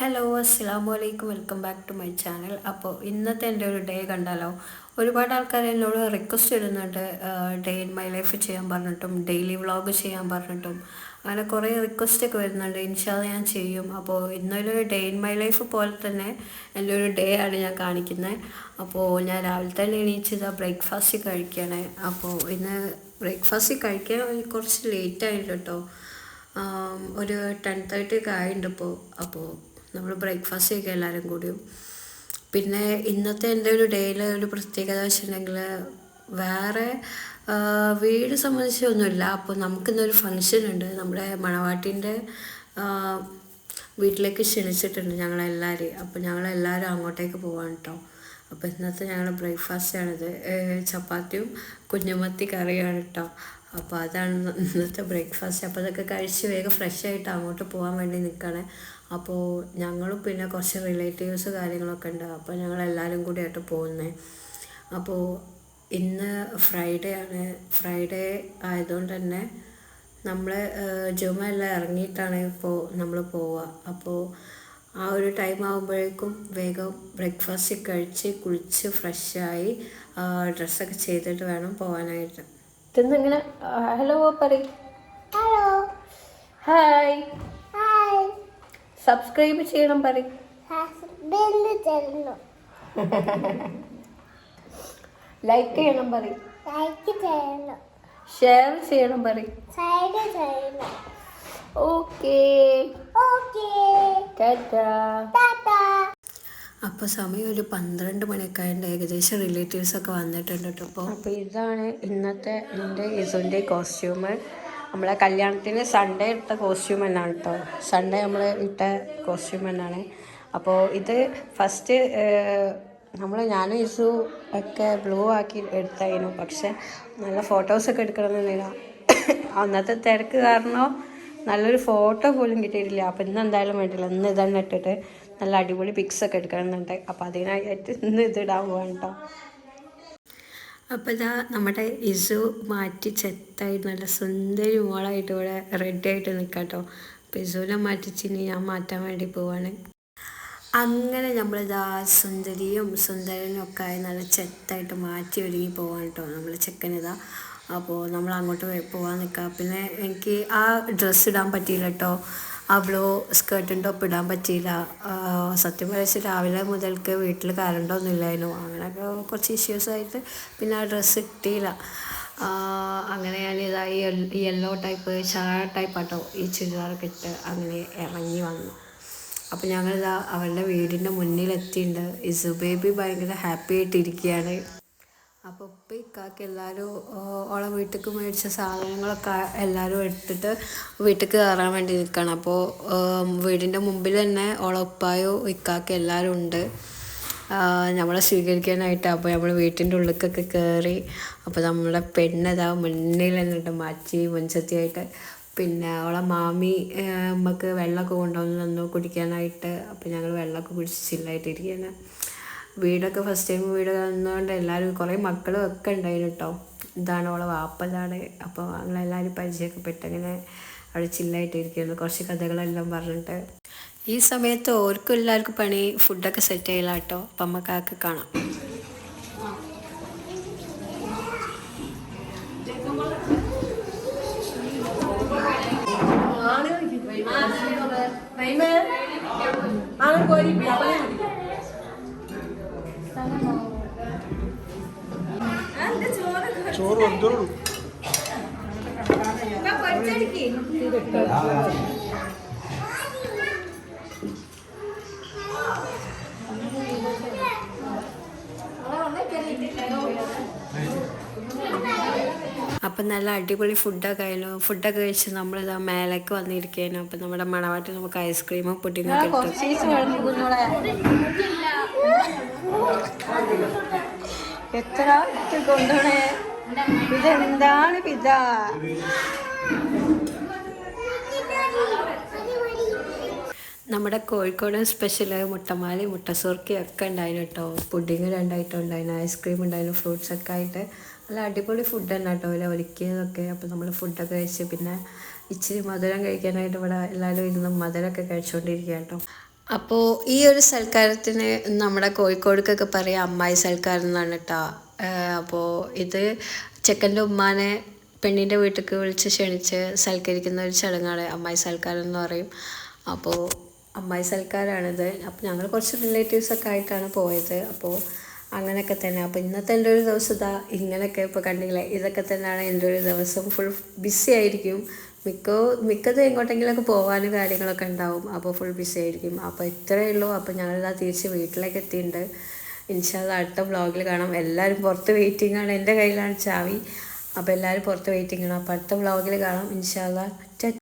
Hello അസ്സലാമു അലൈക്കും welcome back to my channel. അപ്പോൾ ഇന്നത്തെ എൻ്റെ ഒരു ഡേ കണ്ടാലോ. ഒരുപാട് ആൾക്കാർ എന്നോട് റിക്വസ്റ്റ് ഇടുന്നുണ്ട് ഡേ ഇൻ മൈ ലൈഫ് ചെയ്യാൻ പറഞ്ഞിട്ടും ഡെയിലി വ്ളോഗ് ചെയ്യാൻ പറഞ്ഞിട്ടും അങ്ങനെ കുറേ റിക്വസ്റ്റൊക്കെ വരുന്നുണ്ട്. ഇൻഷാല്ല ഞാൻ ചെയ്യും. അപ്പോൾ ഇന്നൊരു ഡേ ഇൻ മൈ ലൈഫ് പോലെ തന്നെ എൻ്റെ ഒരു ഡേ ആണ് ഞാൻ കാണിക്കുന്നത്. അപ്പോൾ ഞാൻ രാവിലെ തന്നെ എണീച്ചത് ബ്രേക്ക്ഫാസ്റ്റ് കഴിക്കുകയാണ്. അപ്പോൾ ഇന്ന് ബ്രേക്ക്ഫാസ്റ്റ് കഴിക്കാൻ കുറച്ച് ലേറ്റ് ആയിട്ട് കേട്ടോ. ഒരു 10:30 ഒക്കെ ആയിട്ടുണ്ട് ഇപ്പോൾ. അപ്പോൾ നമ്മൾ ബ്രേക്ക്ഫാസ്റ്റ് കഴിക്കുക എല്ലാവരും കൂടിയും. പിന്നെ ഇന്നത്തെ എൻ്റെ ഒരു ഡേയിൽ ഒരു പ്രത്യേകത വെച്ചിട്ടുണ്ടെങ്കിൽ വേറെ വീട് സംബന്ധിച്ചൊന്നുമില്ല. അപ്പോൾ നമുക്കിന്നൊരു ഫങ്ഷൻ ഉണ്ട്. നമ്മുടെ മണവാട്ടിൻ്റെ വീട്ടിലേക്ക് ക്ഷണിച്ചിട്ടുണ്ട് ഞങ്ങളെല്ലാവരെയും. അപ്പോൾ ഞങ്ങളെല്ലാവരും അങ്ങോട്ടേക്ക് പോവാണ് കേട്ടോ. അപ്പോൾ ഇന്നത്തെ ഞങ്ങളുടെ ബ്രേക്ക്ഫാസ്റ്റാണിത്. ചപ്പാത്തിയും കുഞ്ഞുമത്തി കറിയാണ് കേട്ടോ. അപ്പോൾ അതാണ് ഇന്നത്തെ ബ്രേക്ക്ഫാസ്റ്റ്. അപ്പോൾ അതൊക്കെ കഴിച്ച് വേഗം ഫ്രഷ് ആയിട്ട് അങ്ങോട്ട് പോകാൻ വേണ്ടി നിൽക്കുകയാണ്. അപ്പോൾ ഞങ്ങളും പിന്നെ കുറച്ച് റിലേറ്റീവ്സ് കാര്യങ്ങളൊക്കെ ഉണ്ട്. അപ്പോൾ ഞങ്ങളെല്ലാവരും കൂടിയായിട്ട് പോകുന്നത്. അപ്പോൾ ഇന്ന് ഫ്രൈഡേ ആണ്. ഫ്രൈഡേ ആയതുകൊണ്ട് തന്നെ നമ്മൾ ജുമ എല്ലാം ഇറങ്ങിയിട്ടാണ് ഇപ്പോൾ നമ്മൾ പോവുക. അപ്പോൾ ആ ഒരു ടൈം ആകുമ്പോഴേക്കും വേഗം ബ്രേക്ക്ഫാസ്റ്റ് കഴിച്ച് കുളിച്ച് ഫ്രഷായി ഡ്രസ്സൊക്കെ ചെയ്തിട്ട് വേണം പോകാനായിട്ട്. ഇങ്ങനെ ഹലോ പറയും. ഹലോ ഹായ് ഹായ് സബ്സ്ക്രൈബ് ചെയ്യണം പറയും. ഹസ്ബൻഡ് തരുന്നു ലൈക്ക് ചെയ്യണം പറയും. ലൈക്ക് ചെയ്യണം ഷെയർ ചെയ്യണം പറയും. സൈഡ് ചെയ്യണം. Okay okay tata. ടാറ്റാ. അപ്പോൾ സമയം ഒരു 12 മണിയൊക്കെ ആയതുകൊണ്ട് ഏകദേശം റിലേറ്റീവ്സൊക്കെ വന്നിട്ടുണ്ട് കേട്ടോ. അപ്പോൾ ഇതാണ് ഇന്നത്തെ എൻ്റെ ഇസുൻ്റെ കോസ്റ്റ്യൂം. നമ്മളെ കല്യാണത്തിന് സൺഡേ ഇട്ട കോസ്റ്റ്യൂം തന്നെയാണ് കേട്ടോ. സൺഡേ നമ്മൾ ഇട്ട കോസ്റ്റ്യൂം തന്നെയാണ്. അപ്പോൾ ഇത് ഫസ്റ്റ് ഞാനും ഇസു ഒക്കെ ബ്ലൂ ആക്കി എടുത്തായിരുന്നു. പക്ഷെ നല്ല ഫോട്ടോസൊക്കെ എടുക്കണമെന്നുണ്ടായിരുന്നു. അന്നത്തെ തിരക്ക് കാരണം നല്ലൊരു ഫോട്ടോ പോലും കിട്ടിയിട്ടില്ല. അപ്പോൾ ഇന്ന് എന്തായാലും വേണ്ടില്ല, ഇന്ന് ഇതന്നെ ഇട്ടിട്ട് നല്ല അടിപൊളി പിക്സൊക്കെ എടുക്കണമെന്നുണ്ട്. അപ്പോൾ അതിനായിട്ട് ഇന്ന് ഇതിടാൻ പോകാൻ കേട്ടോ. അപ്പോൾ ഇതാ നമ്മുടെ ഇസു മാറ്റി ചെത്തായിട്ട് നല്ല സുന്ദരി മോളായിട്ട് ഇവിടെ റെഡി ആയിട്ട് നിൽക്കാം കേട്ടോ. അപ്പോൾ ഇസുവിനെ മാറ്റിച്ചിനി ഞാൻ മാറ്റാൻ വേണ്ടി പോവാണ്. അങ്ങനെ നമ്മളിതാ സുന്ദരിയും സുന്ദരനും ഒക്കെ ആയി നല്ല ചെത്തായിട്ട് മാറ്റി ഒരുങ്ങി പോവാൻ കേട്ടോ നമ്മൾ ചെക്കനിതാ. അപ്പോൾ നമ്മൾ അങ്ങോട്ട് പോകാൻ നിൽക്കുക. പിന്നെ എനിക്ക് ആ ഡ്രസ്സ് ഇടാൻ പറ്റിയില്ല കേട്ടോ. ആ ബ്ലൂ സ്കേർട്ടും ടോപ്പ് ഇടാൻ പറ്റിയില്ല. സത്യം പറയിച്ച് രാവിലെ മുതൽക്ക് വീട്ടിൽ കറണ്ടൊന്നും ഇല്ലായിരുന്നു. അങ്ങനെയൊക്കെ കുറച്ച് ഇഷ്യൂസായിട്ട് പിന്നെ ആ ഡ്രസ്സ് ഇട്ടില്ല. അങ്ങനെ ഞാനിതാ ഈ യെല്ലോ ടൈപ്പ് ചായ ടൈപ്പാട്ടോ ഈ ചുരിദാറൊക്കെ ഇട്ട് അങ്ങനെ ഇറങ്ങി വന്നു. അപ്പോൾ ഞങ്ങളിതാ അവളുടെ വീടിൻ്റെ മുന്നിലെത്തിയിട്ടുണ്ട്. ഇസു ബേബി ഭയങ്കര ഹാപ്പി ആയിട്ടിരിക്കുകയാണ്. അപ്പോൾ ഇപ്പോൾ ഇക്കാക്ക് എല്ലാവരും ഓളെ വീട്ടിലേക്ക് മേടിച്ച സാധനങ്ങളൊക്കെ എല്ലാവരും എടുത്തിട്ട് വീട്ടിലേക്ക് കയറാൻ വേണ്ടി നിൽക്കണം. അപ്പോൾ വീടിൻ്റെ മുമ്പിൽ തന്നെ ഓളെ ഉപ്പായോ ഇക്കാക്ക് എല്ലാവരും ഉണ്ട് നമ്മളെ സ്വീകരിക്കാനായിട്ട്. അപ്പോൾ നമ്മൾ വീട്ടിൻ്റെ ഉള്ളിലേക്കൊക്കെ കയറി. അപ്പോൾ നമ്മളെ പെണ്ണതാ മുന്നിൽ നിന്നിട്ട് മാറ്റി മുൻസത്തിയായിട്ട്. പിന്നെ അവളെ മാമി നമുക്ക് വെള്ളമൊക്കെ കൊണ്ടുവന്ന് തന്നു കുടിക്കാനായിട്ട്. അപ്പോൾ ഞങ്ങൾ വെള്ളമൊക്കെ കുടിച്ച് ചില്ലായിട്ടിരിക്കുകയാണ്. വീടൊക്കെ ഫസ്റ്റ് ടൈം വീട് കാണുന്നതുകൊണ്ട് എല്ലാവരും കുറേ മക്കളും ഒക്കെ ഉണ്ടായിരുന്നു കേട്ടോ. ഇതാണ് ഓളെ വാപ്പതാണ്. അപ്പോൾ ഞങ്ങളെല്ലാവരും പരിചയമൊക്കെ പെട്ടങ്ങനെ അവിടെ ചില്ലായിട്ടിരിക്കുന്നു കുറച്ച് കഥകളെല്ലാം പറഞ്ഞിട്ട്. ഈ സമയത്ത് ഓർക്കും എല്ലാവർക്കും പണി ഫുഡൊക്കെ സെറ്റ് ചെയ്യില്ല കേട്ടോ. അപ്പം നമുക്കൊക്കെ കാണാം. ചോറ് വന്നോളൂ. അപ്പം നല്ല അടിപൊളി ഫുഡൊക്കെ ആയിരുന്നു. ഫുഡൊക്കെ കഴിച്ച് നമ്മളിതാ മേലേക്ക് വന്നിരിക്കുന്നു. അപ്പം നമ്മുടെ മണവാട്ടിൽ നമുക്ക് ഐസ്ക്രീമും പുഡിങ്ങൊക്കെ എത്ര കൊണ്ടുപോണേ. ഇതെന്താണ് പിതാ? നമ്മുടെ കോഴിക്കോട് സ്പെഷ്യൽ മുട്ടമാലി മുട്ടസുർക്കി ഒക്കെ ഉണ്ടായിരുന്നു കേട്ടോ. പുഡിങ് 2 ഐറ്റം ഉണ്ടായിരുന്നു, ഐസ്ക്രീം ഉണ്ടായിരുന്നു, ഫ്രൂട്ട്സൊക്കെ ആയിട്ട് നല്ല അടിപൊളി ഫുഡ് തന്നെ കേട്ടോ. അതിൽ ഒരുക്കിയതൊക്കെ. അപ്പോൾ നമ്മൾ ഫുഡൊക്കെ കഴിച്ച് പിന്നെ ഇച്ചിരി മധുരം കഴിക്കാനായിട്ട് ഇവിടെ എല്ലാവരും ഇരുന്ന് മധുരമൊക്കെ കഴിച്ചുകൊണ്ടിരിക്കുക കേട്ടോ. അപ്പോൾ ഈ ഒരു സൽക്കാരത്തിന് നമ്മുടെ കോഴിക്കോടേക്കൊക്കെ പറയാം അമ്മായി സൽക്കാരം എന്നാണ് കേട്ടോ. അപ്പോൾ ഇത് ചെക്കൻ്റെ ഉമ്മാനെ പെണ്ണിൻ്റെ വീട്ടിലേക്ക് വിളിച്ച് ക്ഷണിച്ച് സൽക്കരിക്കുന്ന ഒരു ചടങ്ങാണ് അമ്മായി സൽക്കാരം എന്ന് പറയും. അപ്പോൾ അമ്മായി സൽക്കാരമാണിത്. അപ്പോൾ ഞങ്ങൾ കുറച്ച് റിലേറ്റീവ്സൊക്കെ ആയിട്ടാണ് പോയത്. അപ്പോൾ അങ്ങനെയൊക്കെ തന്നെ. അപ്പോൾ ഇന്നത്തെ എൻ്റെ ഒരു ദിവസം ഇതാ ഇങ്ങനെയൊക്കെ ഇപ്പോൾ കണ്ടില്ലേ, ഇതൊക്കെ തന്നെയാണ് എൻ്റെ ഒരു ദിവസം. ഫുൾ ബിസി ആയിരിക്കും. മിക്കതും എങ്ങോട്ടെങ്കിലുമൊക്കെ പോകാനും കാര്യങ്ങളൊക്കെ ഉണ്ടാവും. അപ്പോൾ ഫുൾ ബിസി ആയിരിക്കും. അപ്പോൾ ഇത്രയേ ഉള്ളൂ. അപ്പോൾ ഞങ്ങളിതാ തിരിച്ച് വീട്ടിലേക്ക് എത്തിയിട്ടുണ്ട്. ഇൻഷാ അല്ലാ അടുത്ത വ്ളോഗിൽ കാണാം. എല്ലാവരും പുറത്ത് വെയിറ്റിംഗ് ആണ്. എൻ്റെ കയ്യിലാണ് ചാവി. അപ്പോൾ എല്ലാവരും പുറത്ത് വെയിറ്റിംഗ് ആണ്. അപ്പോൾ അടുത്ത വ്ളോഗിൽ കാണാം ഇൻഷാ അല്ലാ.